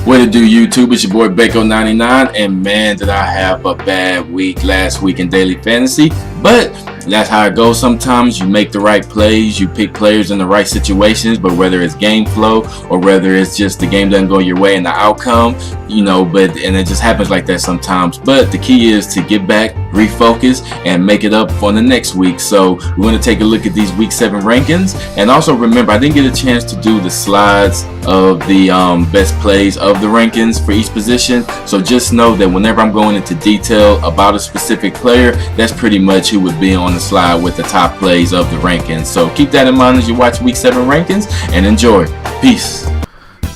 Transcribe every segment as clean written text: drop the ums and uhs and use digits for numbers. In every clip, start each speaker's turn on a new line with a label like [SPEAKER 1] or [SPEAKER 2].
[SPEAKER 1] What it do, YouTube? It's your boy Bako99, and man, did I have a bad week last week in daily fantasy. But that's how it goes sometimes. You make the right plays, you pick players in the right situations, but whether it's game flow or whether it's just the game doesn't go your way and the outcome, and it just happens like that sometimes. But the key is to get back, refocus, and make it up for the next week. So we're going to take a look at these week 7 rankings. And also remember, I didn't get a chance to do the slides of the best plays of the rankings for each position. So just know that whenever I'm going into detail about a specific player, that's pretty much who would be on the slide with the top plays of the rankings. So keep that in mind as you watch week 7 rankings and enjoy. Peace.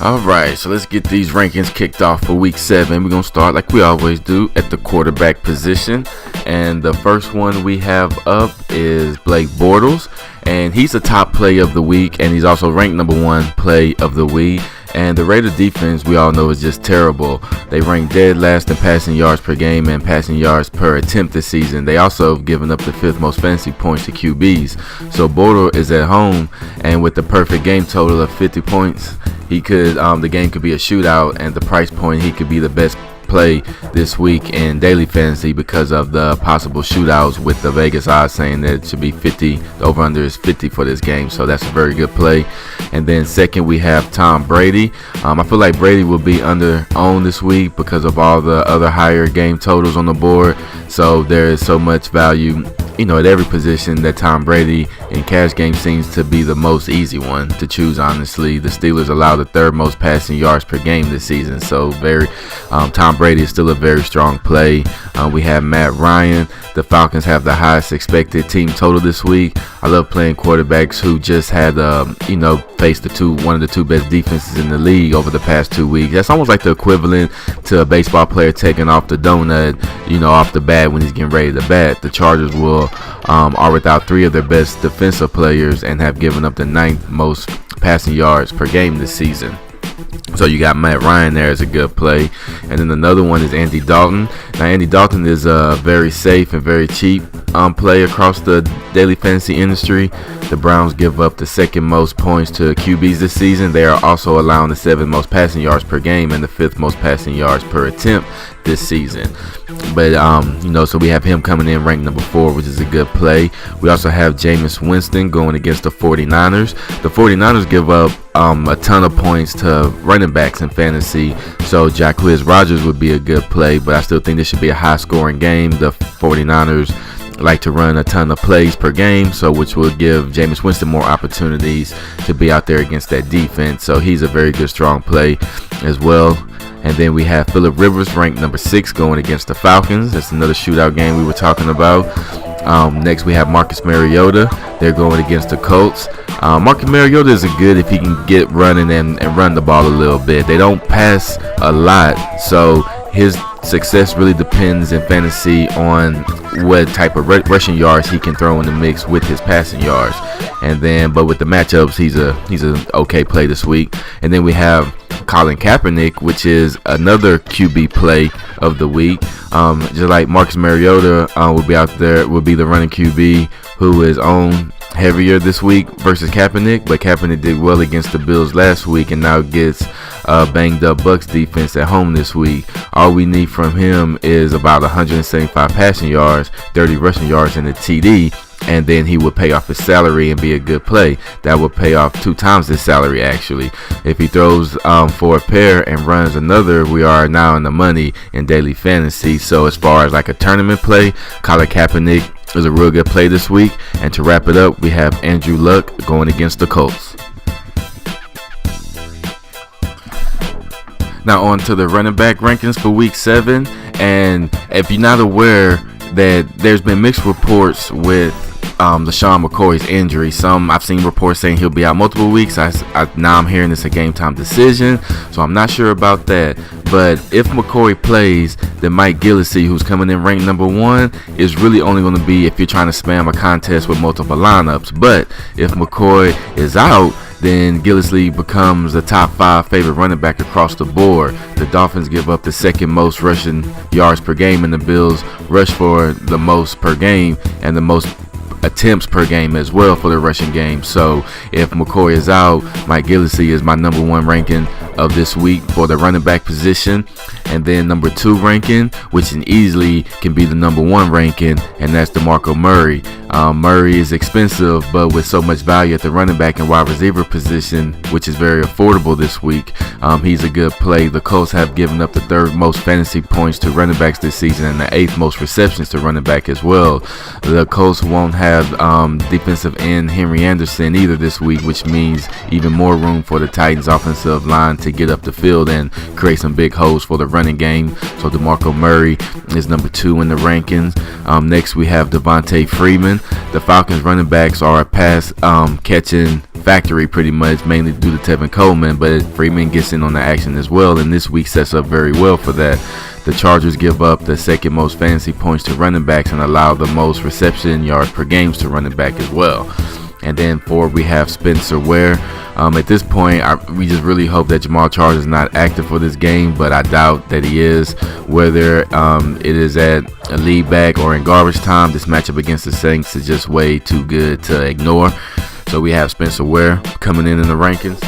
[SPEAKER 2] Alright, so let's get these rankings kicked off for week 7. We're going to start like we always do at the quarterback position. And the first one we have up is Blake Bortles. And he's the top play of the week, and he's also ranked number 1 play of the week. And the Raider defense, we all know, is just terrible. They rank dead last in passing yards per game and passing yards per attempt this season. They also have given up the 5th most fantasy points to QBs. So Bortles is at home, and with the perfect game total of 50 points, he could the game could be a shootout, and the price point, he could be the best play this week in daily fantasy because of the possible shootouts, with the Vegas odds saying that it should be 50. The over-under is 50 for this game, so that's a very good play. And then second, we have Tom Brady. I feel like Brady will be under-owned this week because of all the other higher game totals on the board. So there is so much value, at every position, that Tom Brady in cash game seems to be the most easy one to choose, honestly. The Steelers allow the 3rd most passing yards per game this season, so Tom Brady is still a very strong play. We have Matt Ryan. The Falcons have the highest expected team total this week. I love playing quarterbacks who just had, faced one of the 2 best defenses in the league over the past 2 weeks. That's almost like the equivalent to a baseball player taking off the donut, off the bat when he's getting ready to bat. The Chargers are without 3 of their best defensive players and have given up the 9th most passing yards per game this season. So you got Matt Ryan there as a good play. And then another one is Andy Dalton. Now Andy Dalton is a very safe and very cheap play across the daily fantasy industry. The Browns give up the 2nd most points to QBs this season. They are also allowing the 7th most passing yards per game and the 5th most passing yards per attempt this season. But so we have him coming in ranked number 4, which is a good play. We also have Jameis Winston going against the 49ers. The 49ers give up a ton of points to running backs in fantasy, so Jacquizz Rodgers would be a good play, but I still think this should be a high scoring game. The 49ers like to run a ton of plays per game, which will give Jameis Winston more opportunities to be out there against that defense. So he's a very good strong play as well. And then we have Phillip Rivers ranked number 6 going against the Falcons. That's another shootout game we were talking about. Next we have Marcus Mariota. They're going against the Colts. Marcus Mariota is good if he can get running and run the ball a little bit. They don't pass a lot, so his success really depends in fantasy on what type of rushing yards he can throw in the mix with his passing yards. But with the matchups, he's an okay play this week. And then we have Colin Kaepernick, which is another QB play of the week. Just like Marcus Mariota will be the running QB who is on heavier this week versus Kaepernick, but Kaepernick did well against the Bills last week and now gets banged up Bucs defense at home this week. All we need from him is about 175 passing yards, 30 rushing yards, and a TD, and then he would pay off his salary and be a good play. That would pay off 2 times his salary, actually. If he throws for a pair and runs another, we are now in the money in daily fantasy. So as far as like a tournament play, Colin Kaepernick is a real good play this week. And to wrap it up, we have Andrew Luck going against the Colts. Now on to the running back rankings for week 7. And if you're not aware that there's been mixed reports with LaShawn McCoy's injury. I've seen reports saying he'll be out multiple weeks. Now I'm hearing it's a game time decision, so I'm not sure about that. But if McCoy plays, then Mike Gillislee, who's coming in ranked number 1, is really only going to be if you're trying to spam a contest with multiple lineups. But if McCoy is out, then Gillislee becomes the top 5 favorite running back across the board. The Dolphins give up the 2nd most rushing yards per game, and the Bills rush for the most per game and the most attempts per game as well for the rushing game. So if McCoy is out, Mike Gillislee is my number 1 ranking of this week for the running back position. And then number 2 ranking, which easily can be the number 1 ranking, and that's DeMarco Murray. Murray is expensive, but with so much value at the running back and wide receiver position, which is very affordable this week, he's a good play. The Colts have given up the 3rd most fantasy points to running backs this season and the 8th most receptions to running back as well. The Colts won't have defensive end Henry Anderson either this week, which means even more room for the Titans offensive line to get up the field and create some big holes for the running game. So DeMarco Murray is number 2 in the rankings. Next we have Devontae Freeman. The Falcons running backs are a pass catching factory pretty much, mainly due to Tevin Coleman, but Freeman gets in on the action as well, and this week sets up very well for that. The Chargers give up the 2nd most fantasy points to running backs and allow the most reception yards per games to running back as well. And then 4, we have Spencer Ware. At this point, we just really hope that Jamal Charles is not active for this game, but I doubt that he is. Whether it is at a lead back or in garbage time, this matchup against the Saints is just way too good to ignore. So we have Spencer Ware coming in the rankings.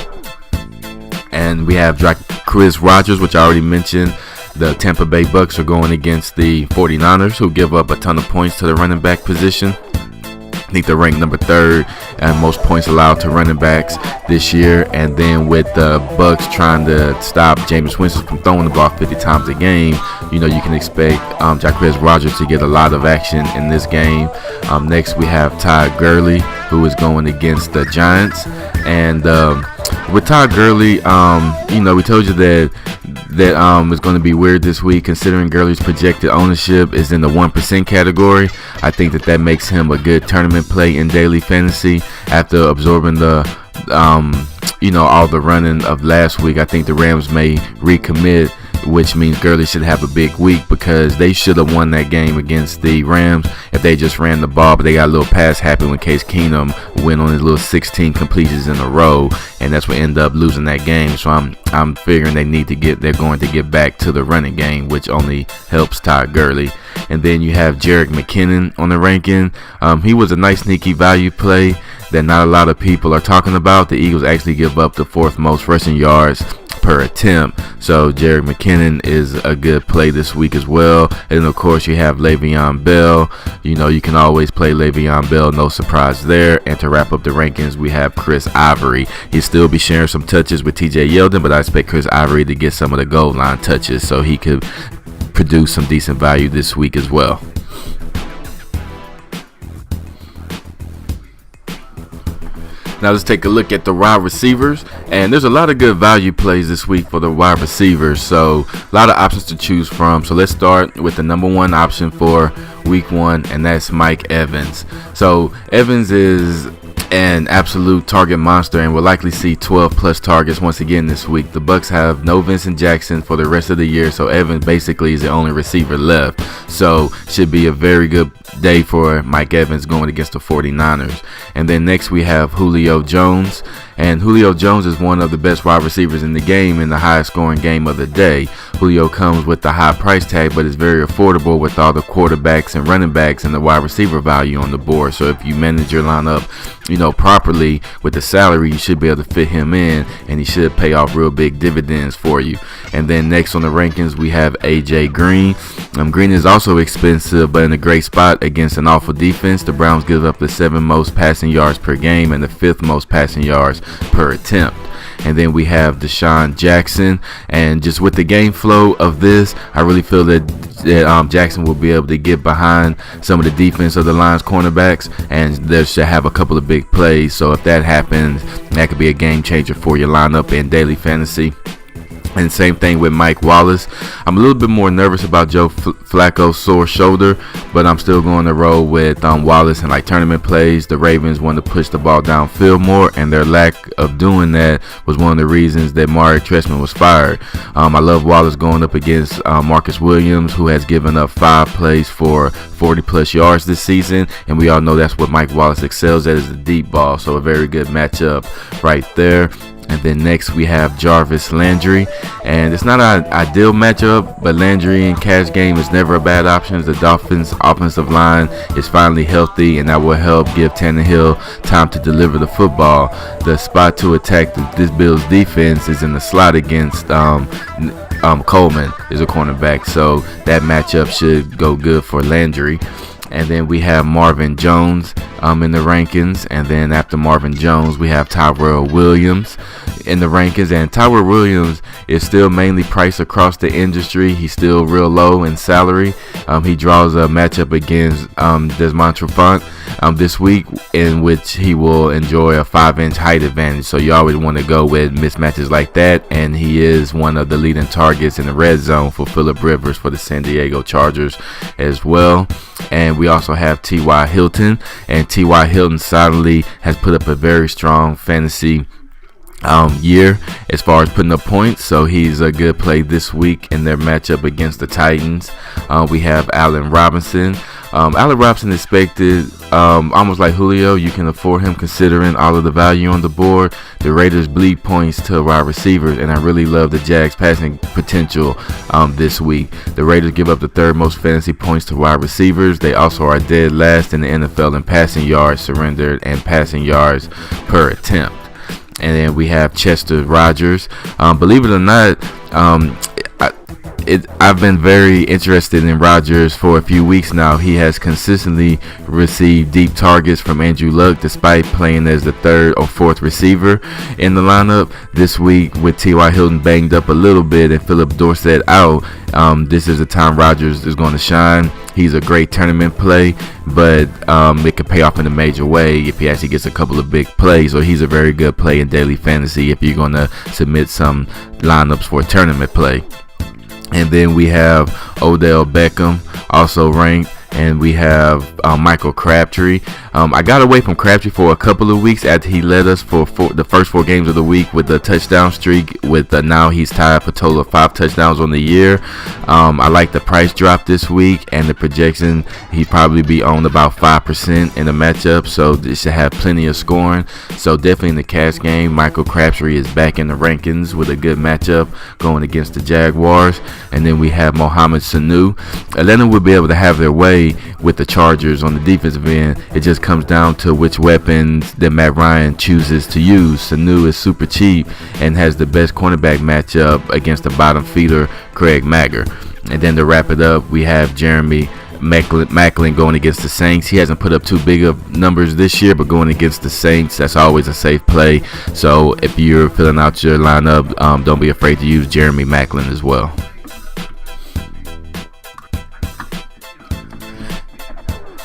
[SPEAKER 2] And we have Chris Rogers, which I already mentioned. The Tampa Bay Bucks are going against the 49ers, who give up a ton of points to the running back position. I think they're ranked number 3rd and most points allowed to running backs this year. And then with the Bucks trying to stop Jameis Winston from throwing the ball 50 times a game, you can expect Chris Rogers to get a lot of action in this game. Next, we have Todd Gurley, who is going against the Giants. And with Todd Gurley, we told you that is going to be weird this week, considering Gurley's projected ownership is in the 1% category. I think that makes him a good tournament play in daily fantasy. After absorbing the all the running of last week, I think the Rams may recommit, which means Gurley should have a big week, because they should have won that game against the Rams if they just ran the ball, but they got a little pass happen when Case Keenum went on his little 16 completions in a row, and that's what ended up losing that game. So I'm figuring they're going to get back to the running game, which only helps Todd Gurley. And then you have Jerick McKinnon on the ranking. He was a nice sneaky value play that not a lot of people are talking about. The Eagles actually give up the 4th most rushing yards per attempt. So Jerick McKinnon is a good play this week as well. And of course you have Le'Veon Bell. You can always play Le'Veon Bell, no surprise there. And to wrap up the rankings, we have Chris Ivory. He'll still be sharing some touches with TJ Yeldon, but I expect Chris Ivory to get some of the goal line touches so he could produce some decent value this week as well. Now let's take a look at the wide receivers, and there's a lot of good value plays this week for the wide receivers, so a lot of options to choose from. So let's start with the number 1 option for week 1, and that's Mike Evans. So Evans is an absolute target monster and will likely see 12 plus targets once again this week. The Bucks have no Vincent Jackson for the rest of the year, so Evans basically is the only receiver left. So should be a very good day for Mike Evans going against the 49ers. And then next we have Julio Jones. And Julio Jones is one of the best wide receivers in the game in the highest scoring game of the day. Julio comes with the high price tag, but is very affordable with all the quarterbacks and running backs and the wide receiver value on the board. So if you manage your lineup, properly with the salary, you should be able to fit him in, and he should pay off real big dividends for you. And then next on the rankings, we have AJ Green. Green is also expensive, but in a great spot against an awful defense. The Browns give up the 7th most passing yards per game and the 5th most passing yards per attempt. And then we have Deshaun Jackson, and just with the game flow of this, I really feel that Jackson will be able to get behind some of the defense of the Lions cornerbacks, and they should have a couple of big plays. So if that happens, that could be a game changer for your lineup in daily fantasy. And same thing with Mike Wallace. I'm a little bit more nervous about Joe Flacco's sore shoulder, but I'm still going to roll with Wallace in tournament plays. The Ravens want to push the ball downfield more, and their lack of doing that was one of the reasons that Mari Trestman was fired. I love Wallace going up against Marcus Williams, who has given up 5 plays for 40 plus yards this season, and we all know that's what Mike Wallace excels at, is the deep ball. So a very good matchup right there. And then next we have Jarvis Landry, and it's not an ideal matchup, but Landry in cash game is never a bad option. The Dolphins offensive line is finally healthy, and that will help give Tannehill time to deliver the football. The spot to attack this Bills defense is in the slot against Coleman is a cornerback, so that matchup should go good for Landry. And then we have Marvin Jones in the rankings. And then after Marvin Jones, we have Tyrell Williams in the rankings. And Tyrell Williams is still mainly priced across the industry. He's still real low in salary. He draws a matchup against Desmond Trufant this week, in which he will enjoy a 5-inch height advantage. So you always want to go with mismatches like that. And he is one of the leading targets in the red zone for Phillip Rivers for the San Diego Chargers as well. And we also have T.Y. Hilton, and T.Y. Hilton solidly has put up a very strong fantasy year as far as putting up points, so he's a good play this week in their matchup against the Titans. We have Allen Robinson. Allen Robinson expected almost like Julio. You can afford him considering all of the value on the board. The Raiders bleed points to wide receivers, and I really love the Jags passing potential this week. The Raiders give up the third most fantasy points to wide receivers. They also are dead last in the NFL in passing yards surrendered and passing yards per attempt. And then we have Chester Rogers. Believe it or not, I've been very interested in Rodgers for a few weeks now. He has consistently received deep targets from Andrew Luck despite playing as the third or fourth receiver in the lineup. This week with T.Y. Hilton banged up a little bit and Philip Dorsett out, this is the time Rodgers is going to shine. He's a great tournament play, but it could pay off in a major way if he actually gets a couple of big plays. So he's a very good play in daily fantasy if you're going to submit some lineups for a tournament play. And then we have Odell Beckham also ranked, and we have Michael Crabtree. I got away from Crabtree for a couple of weeks after he led us for the first 4 games of the week with a touchdown streak. Now he's tied for a total of 5 touchdowns on the year. I like the price drop this week and the projection. He'd probably be owned about 5% in the matchup, so this should have plenty of scoring. So definitely in the cash game, Michael Crabtree is back in the rankings with a good matchup going against the Jaguars. And then we have Mohamed Sanu. Atlanta will be able to have their way with the Chargers on the defensive end. It just comes down to which weapons that Matt Ryan chooses to use. Sanu is super cheap and has the best cornerback matchup against the bottom feeder Craig Mager. And then to wrap it up, we have Jeremy Maclin going against the Saints. He hasn't put up too big of numbers this year, but going against the Saints, that's always a safe play. So if you're filling out your lineup, don't be afraid to use Jeremy Maclin as well.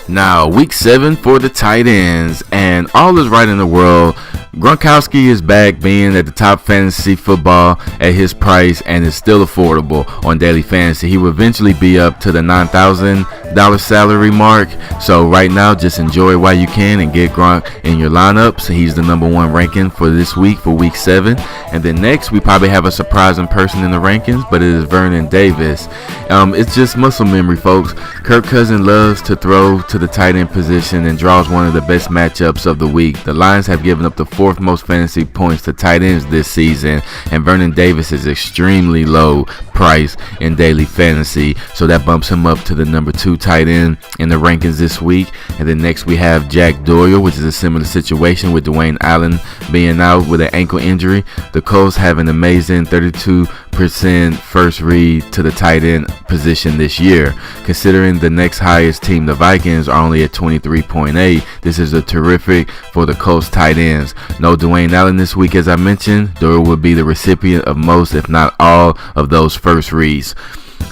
[SPEAKER 2] Now, week 7 for the tight ends, and all is right in the world. Gronkowski is back being at the top fantasy football at his price and is still affordable on daily fantasy. He will eventually be up to the $9,000 salary mark. So right now, just enjoy while you can and get Gronk in your lineups. He's the number 1 ranking for this week, for week 7. And then next, we probably have a surprising person in the rankings, but it is Vernon Davis. It's just muscle memory, folks. Kirk Cousins loves to throw to the tight end position and draws one of the best matchups of the week. The Lions have given up the 4th most fantasy points to tight ends this season, and Vernon Davis is extremely low price in daily fantasy, so that bumps him up to the number 2 tight end in the rankings this week. And then next we have Jack Doyle, which is a similar situation with Dwayne Allen being out with an ankle injury. The Colts have an amazing 32% first read to the tight end position this year. Considering the next highest team, the Vikings, are only at 23.8, this is a terrific for the Colts tight ends. No Dwayne Allen this week, as I mentioned. Doyle will be the recipient of most, if not all, of those first reads.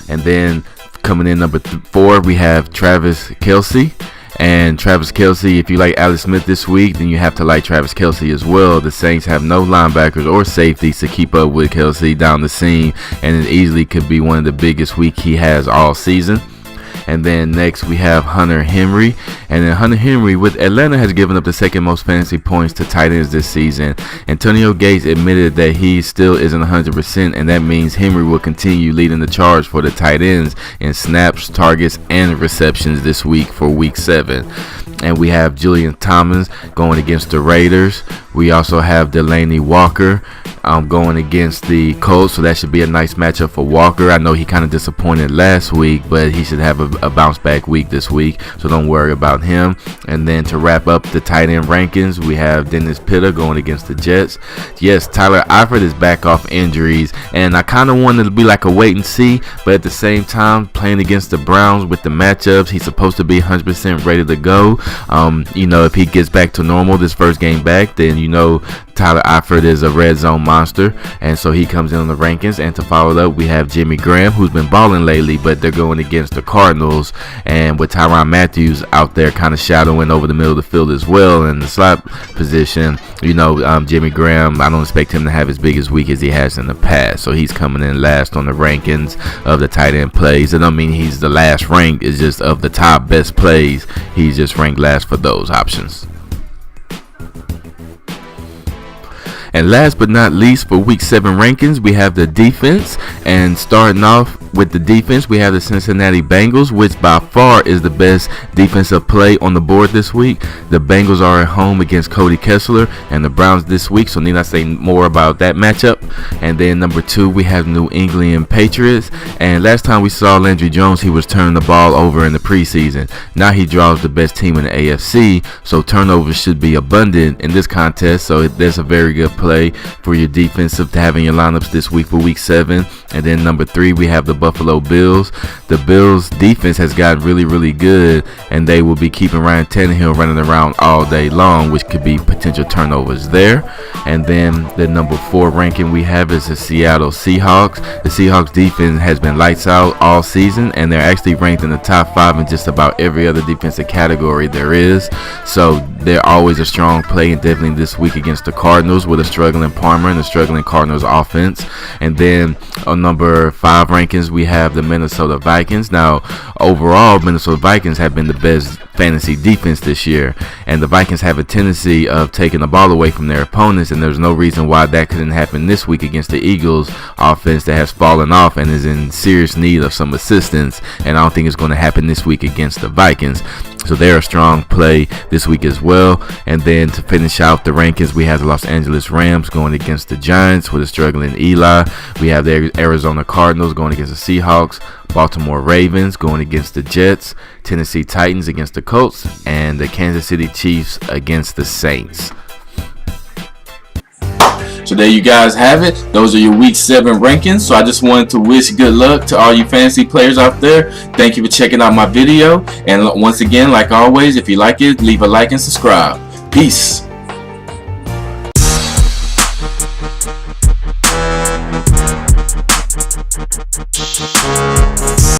[SPEAKER 2] And then coming in number 4, we have Travis Kelce. And Travis Kelce, if you like Alex Smith this week, then you have to like Travis Kelce as well. The Saints have no linebackers or safeties to keep up with Kelce down the seam, and it easily could be one of the biggest weeks he has all season. And then next we have Hunter Henry. And then Hunter Henry with Atlanta has given up the 2nd most fantasy points to tight ends this season. Antonio Gates admitted that he still isn't 100%, and that means Henry will continue leading the charge for the tight ends in snaps, targets, and receptions this week for week 7. and we have Julian Thomas going against the Raiders. We also have Delaney Walker going against the Colts, so that should be a nice matchup for Walker. I know he kind of disappointed last week, but he should have a bounce back week this week, so don't worry about him. And then to wrap up the tight end rankings, we have Dennis Pitta going against the Jets. Yes, Tyler Eifert is back off injuries, and I kind of wanted to be like a wait and see, but at the same time, playing against the Browns with the matchups, he's supposed to be 100% ready to go. If he gets back to normal this first game back, then Tyler Eifert is a red zone monster, and so he comes in on the rankings. And to follow it up, we have Jimmy Graham, who's been balling lately, but they're going against the Cardinals, and with Tyrann Mathieu out there kind of shadowing over the middle of the field as well in the slot position. Jimmy Graham, I don't expect him to have as big as week as he has in the past, so he's coming in last on the rankings of the tight end plays. It don't mean he's the last ranked, it's just of the top best plays, he's just ranked last for those options. And last but not least, for week 7 rankings, we have the defense. And starting off with the defense, we have the Cincinnati Bengals, which by far is the best defensive play on the board this week. The Bengals are at home against Cody Kessler and the Browns this week, so need I say more about that matchup. And then number 2, we have New England Patriots. And last time we saw Landry Jones, he was turning the ball over in the preseason. Now he draws the best team in the AFC, so turnovers should be abundant in this contest. So there's a very good play for your defensive to have in your lineups this week for week 7. And then number 3, we have the Buffalo Bills. The Bills defense has gotten really, really good, and they will be keeping Ryan Tannehill running around all day long, which could be potential turnovers there. And then the number 4 ranking we have is the Seattle Seahawks. The Seahawks defense has been lights out all season, and they're actually ranked in the top 5 in just about every other defensive category there is. So they're always a strong play, and definitely this week against the Cardinals with a struggling Palmer and a struggling Cardinals offense. And then on number 5 rankings, we have the Minnesota Vikings. Now, overall, Minnesota Vikings have been the best fantasy defense this year, and the Vikings have a tendency of taking the ball away from their opponents, and there's no reason why that couldn't happen this week against the Eagles offense that has fallen off and is in serious need of some assistance, and I don't think it's going to happen this week against the Vikings. So they're a strong play this week as well. And then to finish out the rankings, we have the Los Angeles Rams going against the Giants with a struggling Eli. We have the Arizona Cardinals going against the Seahawks, Baltimore Ravens going against the Jets, Tennessee Titans against the Colts, and the Kansas City Chiefs against the Saints.
[SPEAKER 1] So there you guys have it. Those are your week 7 rankings. So I just wanted to wish good luck to all you fantasy players out there. Thank you for checking out my video. And once again, like always, if you like it, leave a like and subscribe. Peace.